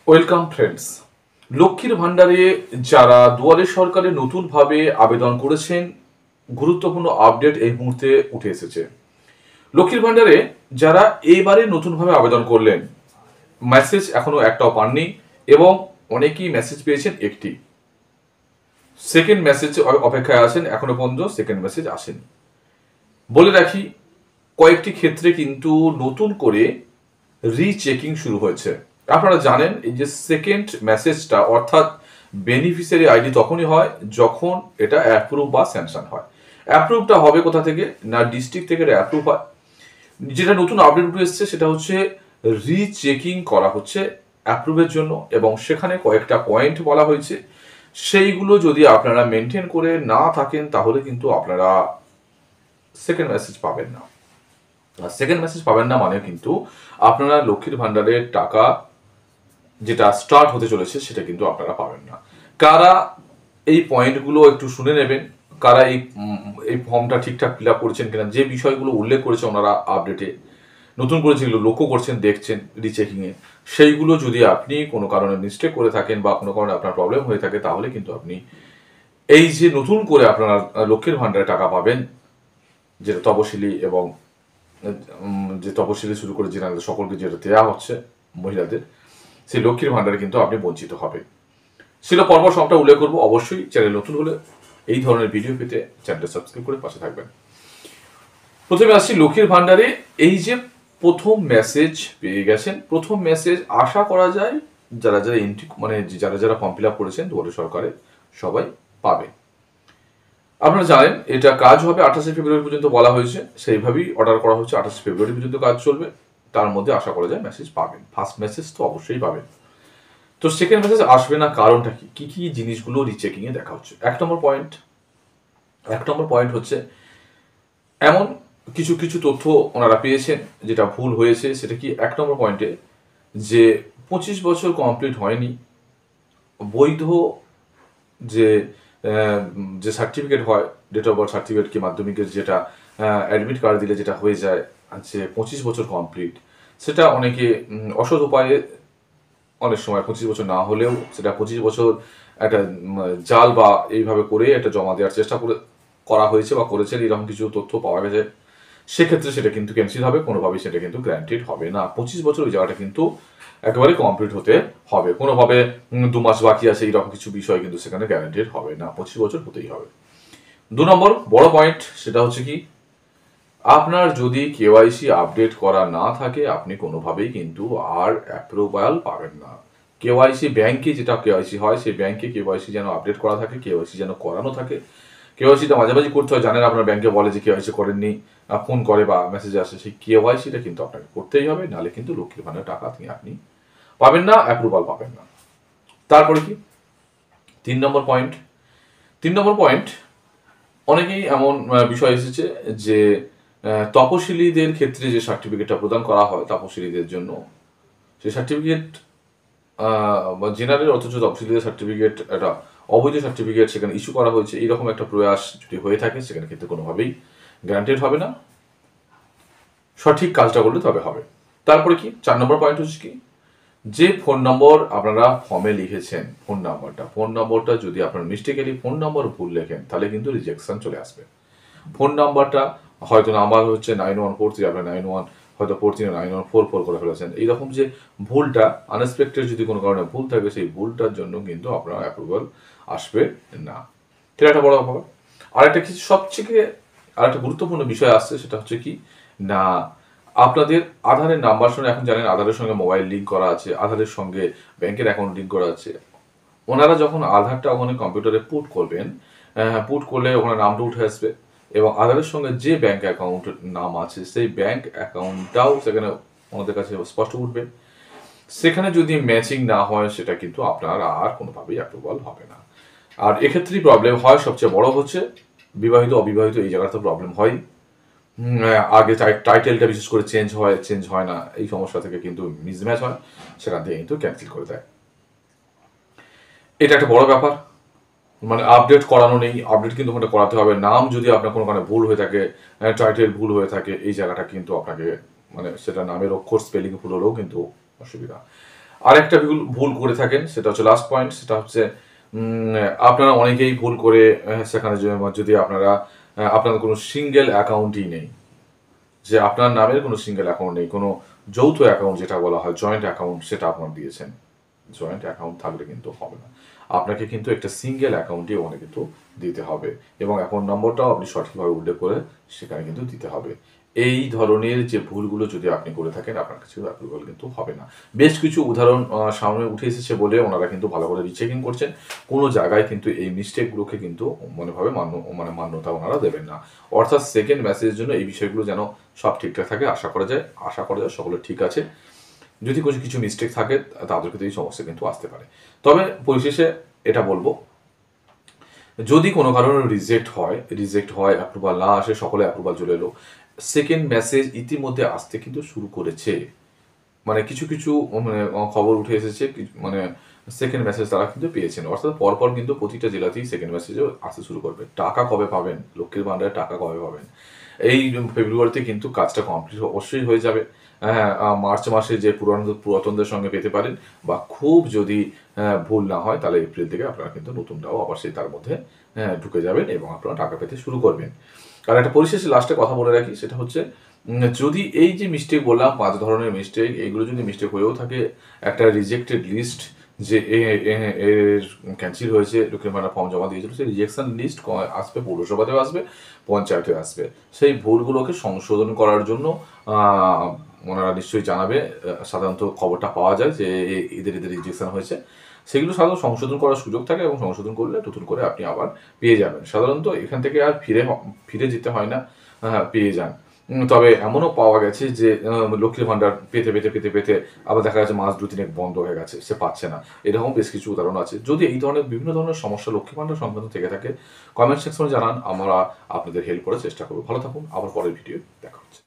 Welcome friends. লক্ষ্মীর ভান্ডারে যারা দুয়ারে সরকারে নতুনভাবে আবেদন করেছেন, গুরুত্বপূর্ণ আপডেট এই মুহূর্তে উঠে এসেছে। লক্ষ্মীর ভান্ডারে যারা এইবারে নতুনভাবে আবেদন করলেন, মেসেজ এখনো একটাও পাননি এবং অনেকেই মেসেজ পেয়েছেন একটি। সেকেন্ড মেসেজ অপেক্ষায় আছেন, এখনো পর্যন্ত সেকেন্ড মেসেজ আসেনি। বলে রাখি, কয়েকটি ক্ষেত্রে কিন্তু নতুন করে রিচেকিং শুরু হয়েছে। আপনারা জানেন এই যে সেকেন্ড মেসেজটা অর্থাৎ বেনিফিশিয়ারি আইডি তখনই হয় যখন এটা অ্যাপ্রুভ বা স্যাংশন হয়। অ্যাপ্রুভটা হবে কোথা থেকে না, ডিস্ট্রিক্ট থেকে অ্যাপ্রুভ হয়। যেটা নতুন আপডেট উঠে এসছে সেটা হচ্ছে রিচেকিং করা হচ্ছে অ্যাপ্রুভের জন্য এবং সেখানে কয়েকটা পয়েন্ট বলা হয়েছে, সেইগুলো যদি আপনারা মেনটেন করে না থাকেন তাহলে কিন্তু আপনারা সেকেন্ড মেসেজ পাবেন না। সেকেন্ড মেসেজ পাবেন না মানে কিন্তু আপনারা লক্ষ্মীর ভান্ডারের টাকা যেটা স্টার্ট হতে চলেছে সেটা কিন্তু আপনারা পাবেন না। কারা এই পয়েন্টগুলো একটু শুনে নেবেন, কারা এই ফর্মটা ঠিকঠাক ফিল আপ করেছেন কিনা, যে বিষয়গুলো উল্লেখ করেছে ওনারা আপডেটে, নতুন করে যেগুলো লক্ষ্য করছেন দেখছেন রিচেকিংয়ে, সেইগুলো যদি আপনি কোনো কারণে মিস্টেক করে থাকেন বা কোনো কারণে আপনার প্রবলেম হয়ে থাকে তাহলে কিন্তু আপনি এই যে নতুন করে আপনারা লক্ষ্মীর ভান্ডারে টাকা পাবেন, যেটা তপশিলি এবং যে তপশিলি শুরু করে জেনারেল সকলকে যেটা দেওয়া হচ্ছে মহিলাদের, সেই লক্ষ্মীর ভান্ডারে কিন্তু আপনি বঞ্চিত হবে। সেটা পরপর সবটা উল্লেখ করবো। অবশ্যই চ্যানেল নতুন হলে এই ধরনের ভিডিও পেতে চ্যানেলটা সাবস্ক্রাইব করে পাশে থাকবেন। প্রথমে আসছি লক্ষ্মীর ভান্ডারে এই যে প্রথম মেসেজ পেয়ে গেছেন। প্রথম মেসেজ আশা করা যায় যারা যারা এন্ট্রি মানে যারা যারা ফর্ম ফিল আপ করেছেন দুয়ারে সরকারে সবাই পাবে। আপনারা জানেন এটা কাজ হবে 28 ফেব্রুয়ারি পর্যন্ত বলা হয়েছে, সেইভাবেই অর্ডার করা হচ্ছে। 28 ফেব্রুয়ারি পর্যন্ত কাজ চলবে, তার মধ্যে আশা করা যায় মেসেজ পাবেন। ফার্স্ট মেসেজ তো অবশ্যই পাবেন। তো সেকেন্ড মেসেজ আসবে না, কারণটা কি, কি কি জিনিসগুলো রিচেকিং এ দেখা হচ্ছে। এক নম্বর পয়েন্ট হচ্ছে এমন কিছু কিছু তথ্য ওনারা পেয়েছেন যেটা ভুল হয়েছে। সেটা কি, এক নম্বর পয়েন্টে যে 25 বছর কমপ্লিট হয়নি, বৈধ যে যে সার্টিফিকেট হয়, ডেট অফ বার্থ সার্টিফিকেট কি মাধ্যমিকের যেটা অ্যাডমিট কার্ড দিলে যেটা হয়ে যায় যে 25 বছর কমপ্লিট, সেটা অনেকে অসৎ উপায়ে অনেক সময় 25 বছর না হলেও সেটা 25 বছর একটা জাল বা এইভাবে করে একটা জমা দেওয়ার চেষ্টা করা হয়েছে বা করেছেন, এরকম কিছু তথ্য পাওয়া গেছে। সেক্ষেত্রে সেটা কিন্তু ক্যান্সেল হবে, কোনোভাবেই সেটা কিন্তু গ্যারান্টেড হবে না। 25 বছর ওই জায়গাটা কিন্তু একেবারে কমপ্লিট হতে হবে, কোনোভাবে 2 মাস বাকি আছে এইরকম কিছু বিষয় কিন্তু সেখানে গ্যারান্টেড হবে না, 25 বছর হতেই হবে। 2 নম্বর বড় পয়েন্ট সেটা হচ্ছে কি, আপনার যদি কেওয়াইসি আপডেট করা না থাকে আপনি কোনোভাবেই কিন্তু আর অ্যাপ্রুভাল পাবেন না। কেওয়াইসি ব্যাংকে যেটা কেওয়াইসি হয় সেই ব্যাংকে কেওয়াইসি যেন আপডেট করা থাকে, কেওয়াইসি যেন করানো থাকে। কেওয়াইসিটা মাঝে মাঝে করতে হয়, জানেন আপনার ব্যাংকে বলে যে কেওয়াইসি করেননি, ফোন করে বা মেসেজ আসে, সেই কেওয়াইসিটা কিন্তু আপনাকে করতেই হবে, নাহলে কিন্তু লক্ষ্মীর ভান্ডার টাকা আপনি পাবেন না, অ্যাপ্রুভাল পাবেন না। তারপরে কি 3 নম্বর পয়েন্ট, অনেকেই এমন বিষয় এসেছে যে তপশিলীদের ক্ষেত্রে যে সার্টিফিকেটটা প্রদান করা হয় তপশিলীদের জন্য, সেই সার্টিফিকেট জেনারেল অথচ তপশিলীদের সার্টিফিকেট একটা অবৈধ সার্টিফিকেট সেখানে ইস্যু করা হয়েছে, এইরকম একটা প্রয়াস যদি হয়ে থাকে সেখানে কিন্তু কোনোভাবেই গ্যারান্টেড হবে না, সঠিক কাজটা করলে তবে হবে। তারপরে কি 4 নম্বর পয়েন্ট হচ্ছে কি, যে ফোন নম্বর আপনারা ফর্মে লিখেছেন, ফোন নাম্বারটা যদি আপনার মিস্টেকেলি ফোন নম্বর ভুল লেখেন তাহলে কিন্তু রিজেকশন চলে আসবে। ফোন নাম্বারটা হয়তো নাম্বার হচ্ছে 9143, আপনার 91 হয়তো 43 9144 করে ফেলেছেন, এইরকম যে ভুলটা আনএক্সপেক্টেড যদি কোনো কারণে ভুল থাকে সেই ভুলটার জন্য কিন্তু আপনার অ্যাপ্রুভাল আসবে না। এটা একটা বড় ব্যাপার। আরেকটা গুরুত্বপূর্ণ বিষয় আসছে, সেটা হচ্ছে কি না, আপনাদের আধারের নাম্বার শুনে, এখন জানেন আধারের সঙ্গে মোবাইল লিঙ্ক করা আছে, আধারের সঙ্গে ব্যাংকের অ্যাকাউন্ট লিঙ্ক করা আছে। ওনারা যখন আধারটা ওখানে কম্পিউটারে পুট করবেন, পুট করলে ওখানে নামটা উঠে আসবে এবং আধারের সঙ্গে যে ব্যাংক অ্যাকাউন্টের নাম আছে সেই ব্যাংক অ্যাকাউন্টটাও সেখানে ওনাদের কাছে স্পষ্ট উঠবে। সেখানে যদি ম্যাচিং না হয় সেটা কিন্তু আপনার আর কোনোভাবেই অ্যাপ্রুভাল হবে না। আর এক্ষেত্রেই প্রবলেম হয়, সবচেয়ে বড় হচ্ছে বিবাহিত অবিবাহিত এই জায়গাতে প্রবলেম হয়। আগে টাইটেলটা বিশেষ করে চেঞ্জ হয় না, এই সমস্যা থেকে কিন্তু মিসম্যাচ হয়, সেখান থেকে কিন্তু ক্যান্সেল করে দেয়। এটা একটা বড় ব্যাপার, মানে আপডেট করানো নেই, আপডেট কিন্তু ওখানে করাতে হবে। নাম যদি আপনার কোনো কারণে ভুল হয়ে থাকে, টাইটেল ভুল হয়ে থাকে, এই জায়গাটা কিন্তু আপনাকে মানে সেটা নামের অক্ষর স্পেলিং ভুল হলেও কিন্তু অসুবিধা। আর একটা ভুল ভুল করে থাকেন, সেটা হচ্ছে লাস্ট পয়েন্ট, সেটা হচ্ছে আপনারা অনেকেই ভুল করে সেখানে যদি আপনারা আপনাদের কোনো সিঙ্গেল অ্যাকাউন্টই নেই, যে আপনার নামের কোনো সিঙ্গেল অ্যাকাউন্ট নেই, কোনো যৌথ অ্যাকাউন্ট যেটা বলা হয় জয়েন্ট অ্যাকাউন্ট, সেটা আপনার দিয়েছেন। জয়েন্ট অ্যাকাউন্ট থাকলে কিন্তু হবে না, আপনাকে কিন্তু একটা সিঙ্গেল অ্যাকাউন্টই ওখানে কিন্তু দিতে হবে, এবং অ্যাকাউন্ট নম্বরটাও আপনি সঠিকভাবে উল্লেখ করে সেখানে কিন্তু দিতে হবে। এই ধরনের যে ভুলগুলো যদি আপনি করে থাকেন, আপনার কাছে অ্যাপ্রুভাল কিন্তু হবে না। বেশ কিছু উদাহরণ সামনে উঠে এসেছে বলে ওনারা কিন্তু ভালো করে রিচেকিং করছেন। কোনো জায়গায় কিন্তু এই মিস্টেকগুলোকে কিন্তু মান্যতা ওনারা দেবেন না। অর্থাৎ সেকেন্ড মেসেজের জন্য এই বিষয়গুলো যেন সব ঠিকঠাক থাকে, আশা করা যায় সকলে ঠিক আছে। যদি কিছু মিস্টেক থাকে তাদের ক্ষেত্রে এই সমস্যা কিন্তু আসতে পারে। তবে পরিশেষে এটা বলবো, যদি কোনো কারণে রিজেক্ট হয়, অ্যাপ্রুভাল না আসে, সকলে অ্যাপ্রুভাল চলে এলো, সেকেন্ড মেসেজ ইতিমধ্যে আসতে কিন্তু শুরু করেছে। মানে কিছু মানে খবর উঠে এসেছে, মানে সেকেন্ড মেসেজ তারা কিন্তু পেয়েছেন, অর্থাৎ পরপর কিন্তু প্রতিটা জেলাতেই সেকেন্ড মেসেজও আসতে শুরু করবে। টাকা কবে পাবেন, লক্ষ্মীর ভান্ডারে টাকা কবে পাবেন? এই ফেব্রুয়ারিতে কিন্তু কাজটা কমপ্লিট অবশ্যই হয়ে যাবে। হ্যাঁ, মার্চ মাসে যে পুরাতনদের সঙ্গে পেতে পারেন, বা খুব যদি ভুল না হয় তাহলে এপ্রিল থেকে আপনারা কিন্তু নতুনটাও আবার সেই তার মধ্যে ঢুকে যাবেন এবং আপনারা টাকা পেতে শুরু করবেন। আর একটা পরিশেষে লাস্টে কথা বলে রাখি, সেটা হচ্ছে যদি এই যে মিস্টেক বললাম ৫ ধরনের মিস্টেক, এগুলো যদি মিস্টেক হয়েও থাকে, একটা রিজেক্টেড লিস্ট, যে এর ক্যান্সেল হয়েছে, লক্ষ্মীর ভান্ডার ফর্ম জমা দিয়েছিল, সেই রিজেকশন লিস্ট আসবে, পৌরসভাতেও আসবে, পঞ্চায়েতেও আসবে। সেই ভুলগুলোকে সংশোধন করার জন্য ওনারা নিশ্চয়ই জানাবে। সাধারণত খবরটা পাওয়া যায় যে এদের রিজেকশন হয়েছে, সেগুলো সাধারণত সংশোধন করার সুযোগ থাকে, এবং সংশোধন করলে নতুন করে আপনি আবার পেয়ে যাবেন। সাধারণত এখান থেকে আর ফিরে যেতে হয় না, পেয়ে যান। তবে এমনও পাওয়া গেছে যে লক্ষ্মীর ভান্ডার পেতে আবার দেখা যাচ্ছে মাস ২-৩ বন্ধ হয়ে গেছে, সে পাচ্ছে না। এরকম বেশ কিছু উদাহরণ আছে। যদি এই ধরনের বিভিন্ন ধরনের সমস্যা লক্ষ্মীর ভান্ডার সংক্রান্ত থেকে থাকে, কমেন্ট সেকশনে জানান, আমরা আপনাদের হেল্প করার চেষ্টা করব। ভালো থাকুন, আবার পরের ভিডিও দেখা হচ্ছে।